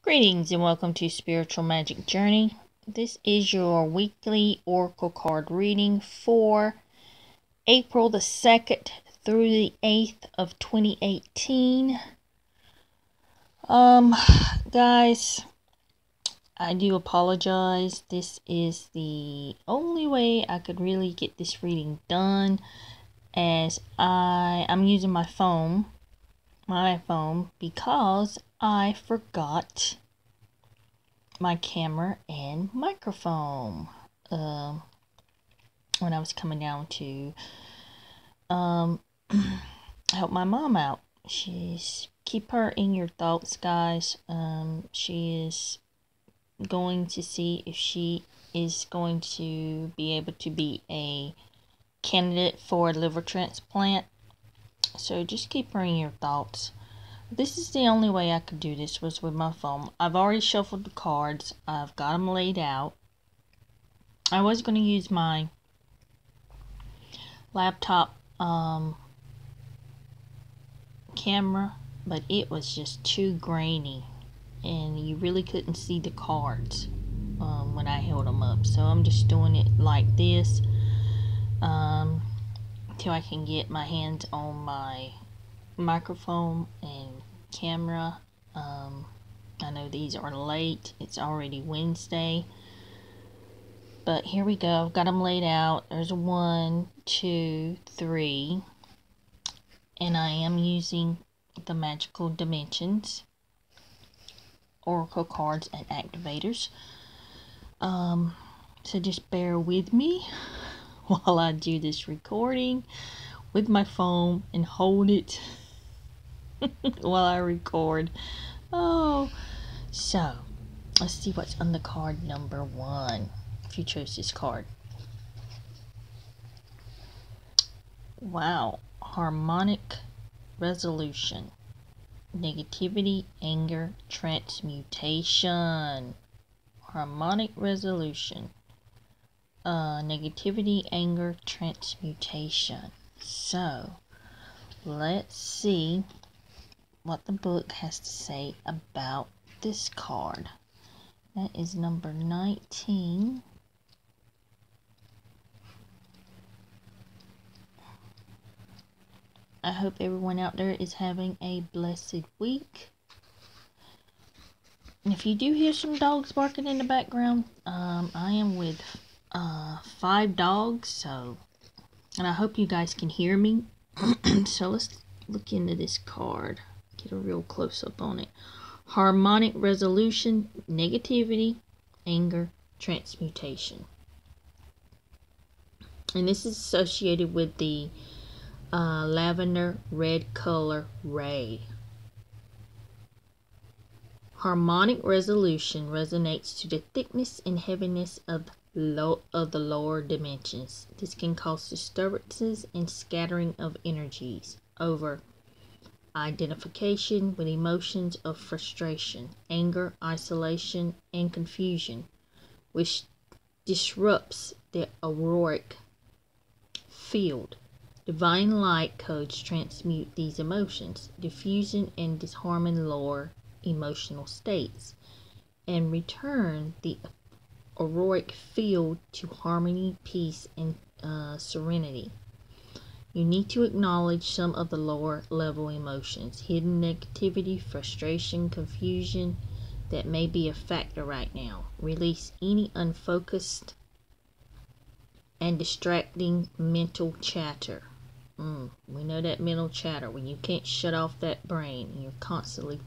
Greetings and welcome to Spiritual Magic Journey. This is your weekly oracle card reading for April the 2nd through the 8th of 2018. Guys, I do apologize. This is the only way I could really get this reading done, as I'm using my phone because I forgot my camera and microphone when I was coming down to help my mom out. Keep her in your thoughts, guys. She is going to see if she is going to be able to be a candidate for a liver transplant. So just keep her in your thoughts. This is the only way I could do this, was with my phone. I've already shuffled the cards. I've got them laid out. I was going to use my laptop camera, but it was just too grainy, and you really couldn't see the cards when I held them up. So I'm just doing it like this until I can get my hands on my microphone and camera. I know these are late. It's already Wednesday, but here we go. I've got them laid out. There's 1, 2, 3, and I am using the Magical Dimensions oracle cards and activators. So just bear with me while I do this recording with my phone and hold it while I record. So let's see what's on the card number 1, if you chose this card. Wow. Harmonic resolution. Negativity, anger, transmutation. Harmonic resolution. Negativity, anger, transmutation. So let's see what the book has to say about this card. That is number 19. I hope everyone out there is having a blessed week. And if you do hear some dogs barking in the background, I am with 5 dogs, and I hope you guys can hear me. So let's look into this card. Get a real close-up on it. Harmonic resolution, negativity, anger, transmutation. And this is associated with the lavender red color ray. Harmonic resolution resonates to the thickness and heaviness of the lower dimensions. This can cause disturbances and scattering of energies over identification with emotions of frustration, anger, isolation, and confusion, which disrupts the auroric field. Divine light codes transmute these emotions, diffusing and disharming lower emotional states, and return the auroric field to harmony, peace, and serenity. You need to acknowledge some of the lower level emotions, hidden negativity, frustration, confusion that may be a factor right now. Release any unfocused and distracting mental chatter. We know that mental chatter, when you can't shut off that brain and you're constantly,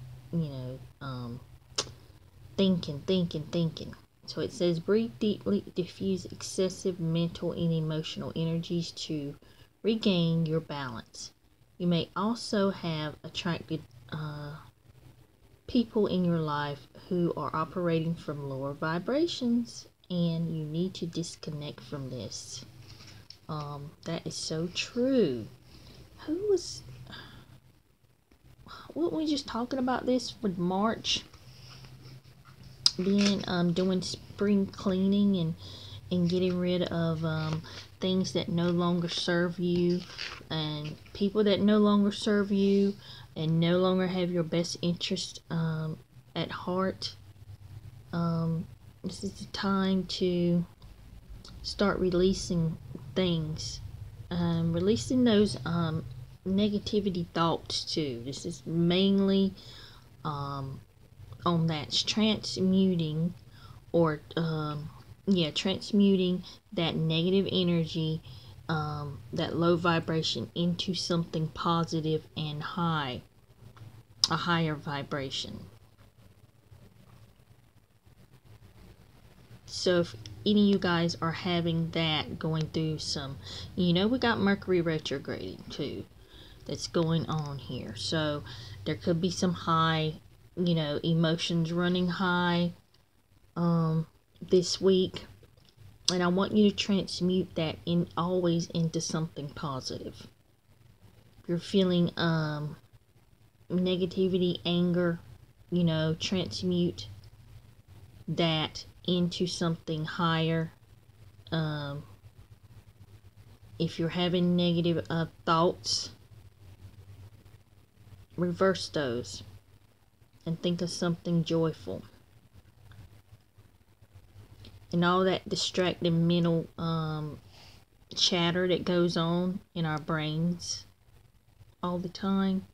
thinking. So it says, breathe deeply, diffuse excessive mental and emotional energies to regain your balance. You may also have attracted people in your life who are operating from lower vibrations, and you need to disconnect from this. That is so true. Weren't we just talking about this with March being doing spring cleaning and getting rid of things that no longer serve you, and people that no longer serve you and no longer have your best interest at heart, this is the time to start releasing things, releasing those negativity thoughts too. This is mainly on that transmuting, or transmuting that negative energy, that low vibration, into something positive and high, a higher vibration. So if any of you guys are having that, going through some, we got Mercury retrograding too that's going on here, so there could be some high, emotions running high this week, and I want you to transmute that always into something positive. If you're feeling negativity, anger, transmute that into something higher. If you're having negative thoughts, reverse those and think of something joyful. And all that distracted mental chatter that goes on in our brains all the time,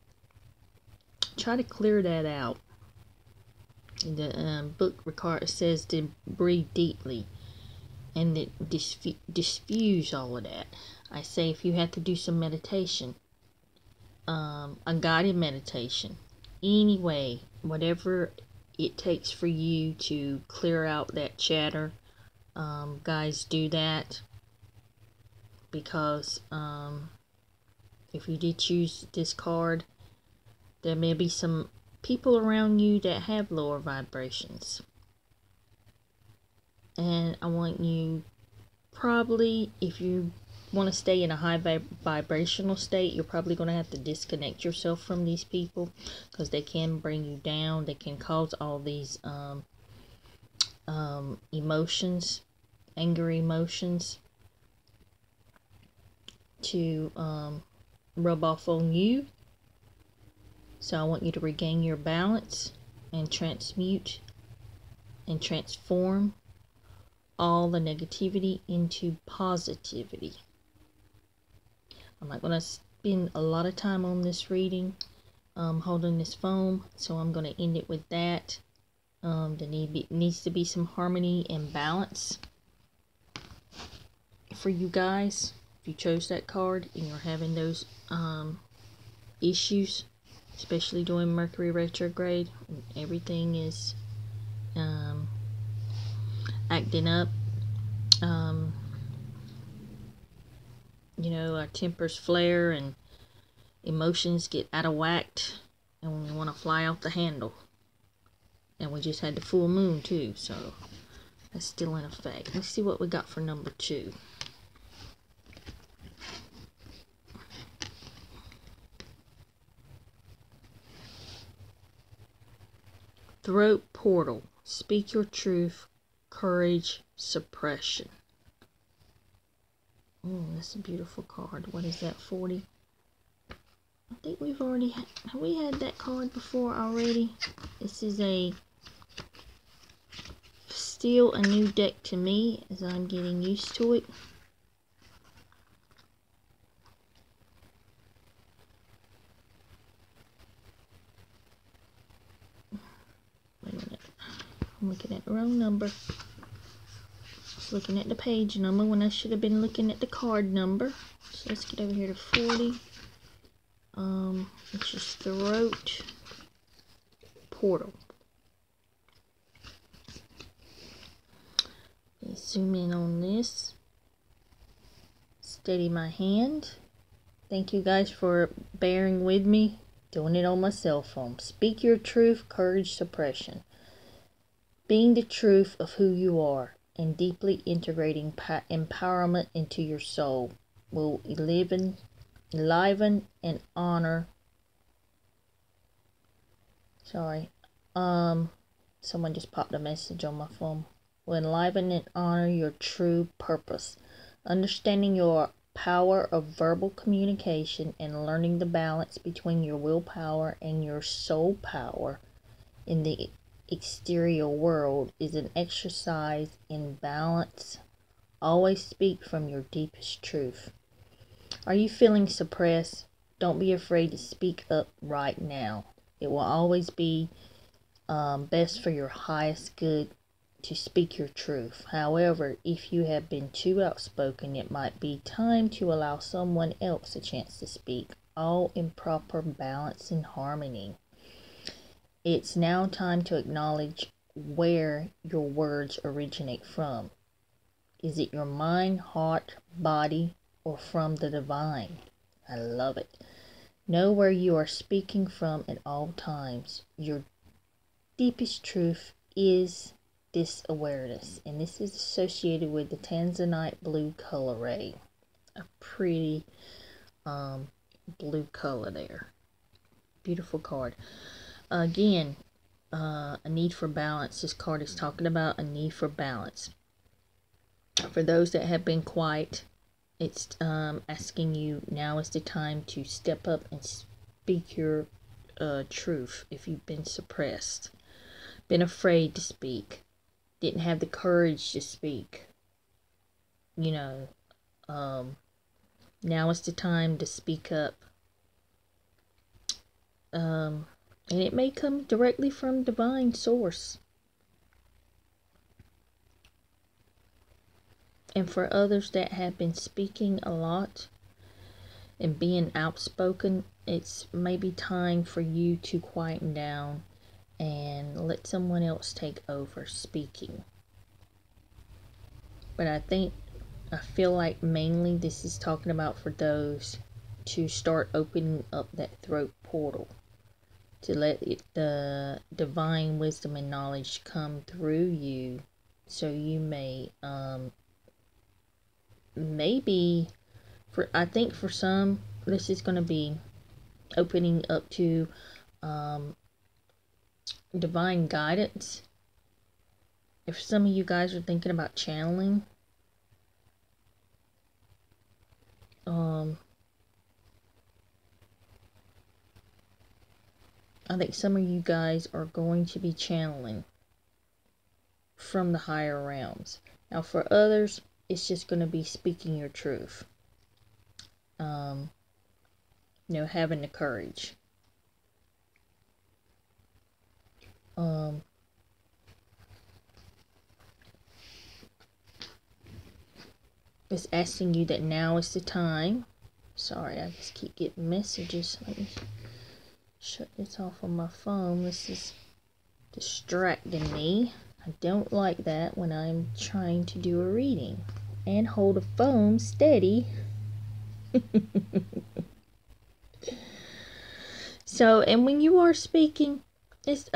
try to clear that out. The book record says to breathe deeply and that diffuse all of that. I say if you have to do some meditation, a guided meditation, anyway, whatever it takes for you to clear out that chatter, guys, do that, because if you did choose this card, there may be some people around you that have lower vibrations, and I want you, probably, if you want to stay in a high vibrational state, you're probably going to have to disconnect yourself from these people, because they can bring you down. They can cause all these emotions, anger emotions, to rub off on you. So I want you to regain your balance and transmute and transform all the negativity into positivity. I'm not going to spend a lot of time on this reading, holding this foam, so I'm going to end it with that. There needs to be some harmony and balance for you guys. If you chose that card and you're having those issues, especially during Mercury retrograde, everything is acting up, our tempers flare and emotions get out of whack, and we want to fly off the handle. And we just had the full moon too, so that's still in effect. Let's see what we got for number 2. Throat portal. Speak your truth. Courage. Suppression. Oh, that's a beautiful card. What is that, 40? I think we've already have we had that card before already? This is still a new deck to me, as I'm getting used to it. Wait a minute. I'm looking at the wrong number. I was looking at the page number when I should have been looking at the card number. So let's get over here to 40. It's just throat portal. Let's zoom in on this. Steady my hand. Thank you guys for bearing with me. Doing it on my cell phone. Speak your truth, courage, suppression. Being the truth of who you are and deeply integrating empowerment into your soul will enliven and honor. Sorry. Someone just popped a message on my phone. Will enliven and honor your true purpose. Understanding your power of verbal communication and learning the balance between your willpower and your soul power in the exterior world is an exercise in balance. Always speak from your deepest truth. Are you feeling suppressed? Don't be afraid to speak up right now. It will always be best for your highest good to speak your truth. However, if you have been too outspoken, it might be time to allow someone else a chance to speak, all in proper balance and harmony. It's now time to acknowledge where your words originate from. Is it your mind, heart, body, or from the divine? I love it. Know where you are speaking from at all times. Your deepest truth is this awareness, and this is associated with the Tanzanite blue color ray. A pretty blue color there. Beautiful card. Again, a need for balance. This card is talking about a need for balance. For those that have been quiet, it's asking you, now is the time to step up and speak your truth. If you've been suppressed, been afraid to speak, didn't have the courage to speak, now is the time to speak up. And it may come directly from divine source. And for others that have been speaking a lot and being outspoken, it's maybe time for you to quieten down and let someone else take over speaking. But I feel like mainly this is talking about for those to start opening up that throat portal, to let the divine wisdom and knowledge come through you, so you may maybe I think for some this is going to be opening up to divine guidance. If some of you guys are thinking about channeling, I think some of you guys are going to be channeling from the higher realms. Now for others, it's just going to be speaking your truth. Having the courage. It's asking you that now is the time. Sorry, I just keep getting messages. Let me shut this off on my phone. This is distracting me. I don't like that when I'm trying to do a reading and hold a phone steady. So, and when you are speaking, this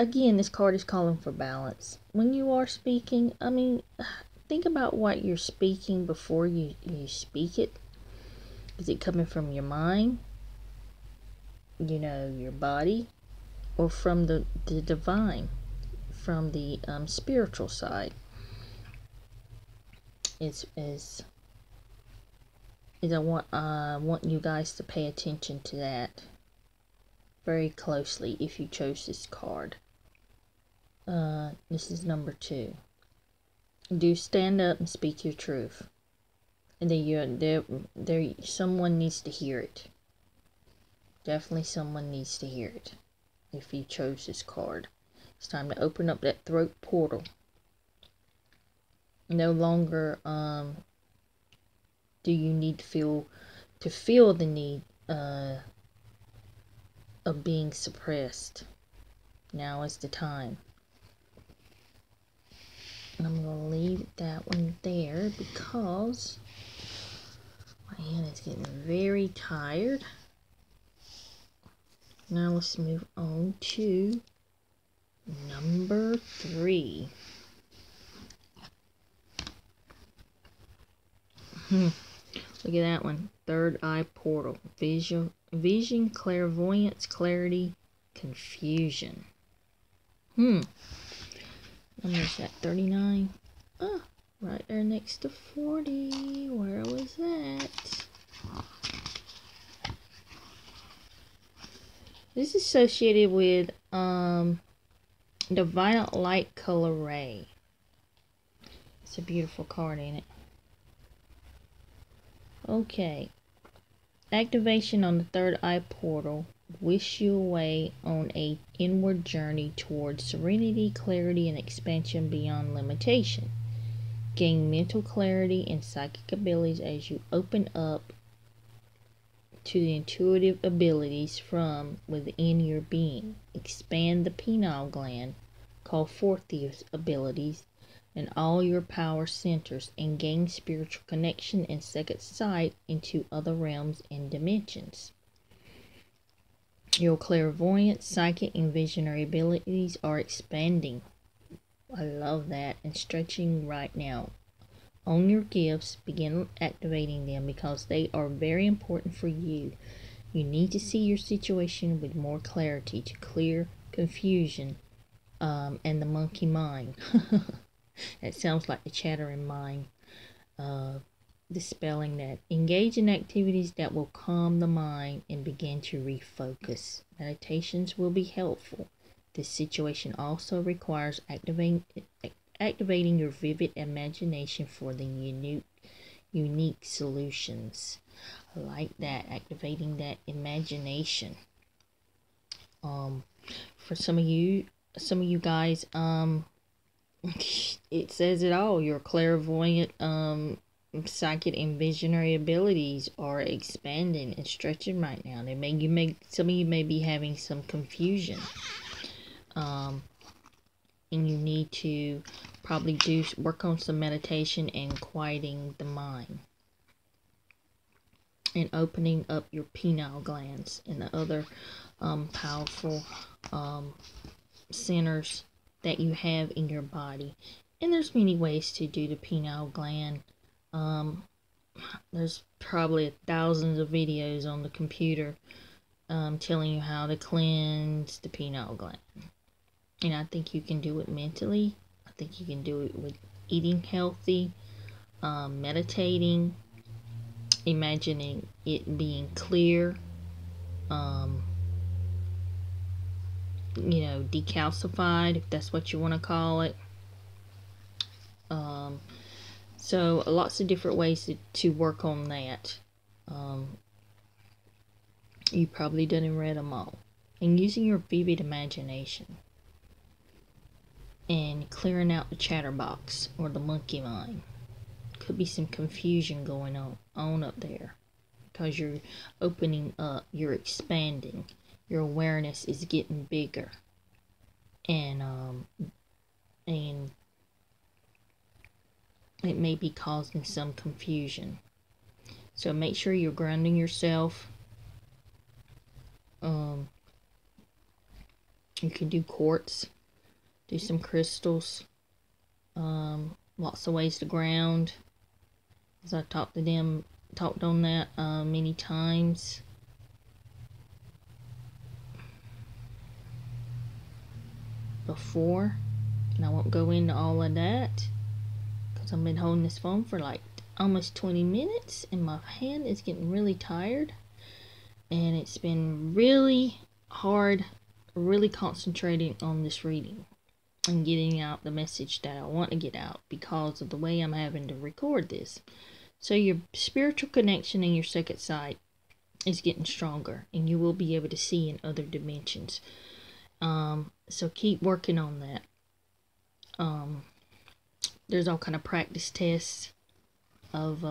card is calling for balance. When you are speaking, think about what you're speaking before you speak it. Is it coming from your mind, your body, or from the divine, from the spiritual side? I want you guys to pay attention to that very closely if you chose this card. This is number 2. Do stand up and speak your truth. And then someone needs to hear it. Definitely someone needs to hear it if you chose this card. It's time to open up that throat portal. No longer do you need to feel the need of being suppressed. Now is the time. And I'm going to leave that one there because my hand is getting very tired. Now let's move on to number 3. Look at that one. Third eye portal. Vision, clairvoyance, clarity, confusion. Number is that 39? Oh, right there next to 40. Where was that? This is associated with The Violet Light Color Ray. It's a beautiful card, ain't it? Okay. Activation on the third eye portal. Wish you away on a inward journey towards serenity, clarity, and expansion beyond limitation. Gain mental clarity and psychic abilities as you open up to the intuitive abilities from within your being. Expand the pineal gland, call forth these abilities and all your power centers, and gain spiritual connection and second sight into other realms and dimensions. Your clairvoyant, psychic, and visionary abilities are expanding. I love that. And stretching right now. Own your gifts. Begin activating them because they are very important for you. You need to see your situation with more clarity to clear confusion and the monkey mind. It sounds like the chattering mind. Dispelling that. Engage in activities that will calm the mind and begin to refocus. Meditations will be helpful. This situation also requires activating your vivid imagination for the unique solutions. I like that. Activating that imagination. For some of you guys, it says it all. Your clairvoyant, psychic, and visionary abilities are expanding and stretching right now. Some of you may be having some confusion, and you need to probably work on some meditation and quieting the mind, and opening up your pineal glands and the other powerful centers that you have in your body. And there's many ways to do the pineal gland. There's probably thousands of videos on the computer telling you how to cleanse the pineal gland. And I think you can do it mentally. I think you can do it with eating healthy, meditating, imagining it being clear, decalcified, if that's what you want to call it. So lots of different ways to work on that. You probably done and read them all. And using your vivid imagination and clearing out the chatterbox or the monkey mind. Could be some confusion going on up there because you're opening up, you're expanding, your awareness is getting bigger, and it may be causing some confusion. So make sure you're grounding yourself. You can do quartz, do some crystals, lots of ways to ground, as I talked on that many times. Before, and I won't go into all of that because I've been holding this phone for like almost 20 minutes and my hand is getting really tired, and it's been really hard, really concentrating on this reading and getting out the message that I want to get out because of the way I'm having to record this. So your spiritual connection and your second sight is getting stronger, and you will be able to see in other dimensions. So keep working on that. There's all kind of practice tests of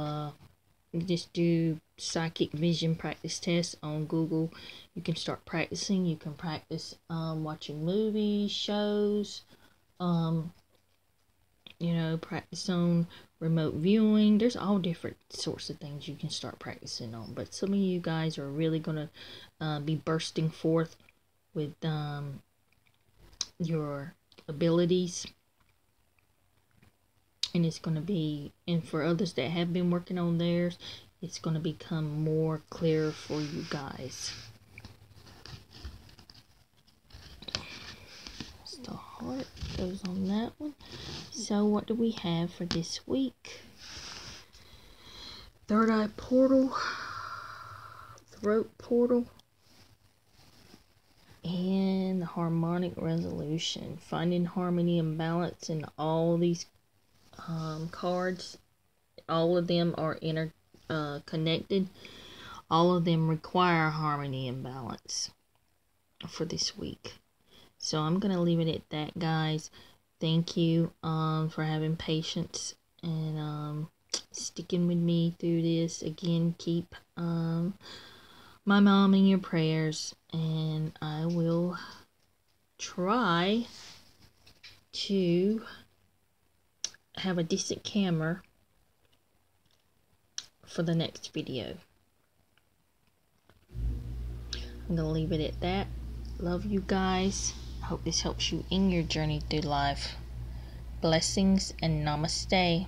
you just do psychic vision practice tests on Google. You can start practicing. You can practice watching movies, shows, practice on remote viewing. There's all different sorts of things you can start practicing on. But some of you guys are really going to be bursting forth with your abilities. And it's going to be, and for others that have been working on theirs, it's going to become more clear for you guys. The heart goes on that one. So what do we have for this week? Third eye portal, throat portal, And the harmonic resolution, finding harmony and balance in all these cards. All of them are connected. All of them require harmony and balance for this week. So I'm gonna leave it at that, guys. Thank you for having patience and sticking with me through this. Again, keep my mom in your prayers, and I will try to have a decent camera for the next video. I'm gonna leave it at that. Love you guys. Hope this helps you in your journey through life. Blessings and namaste.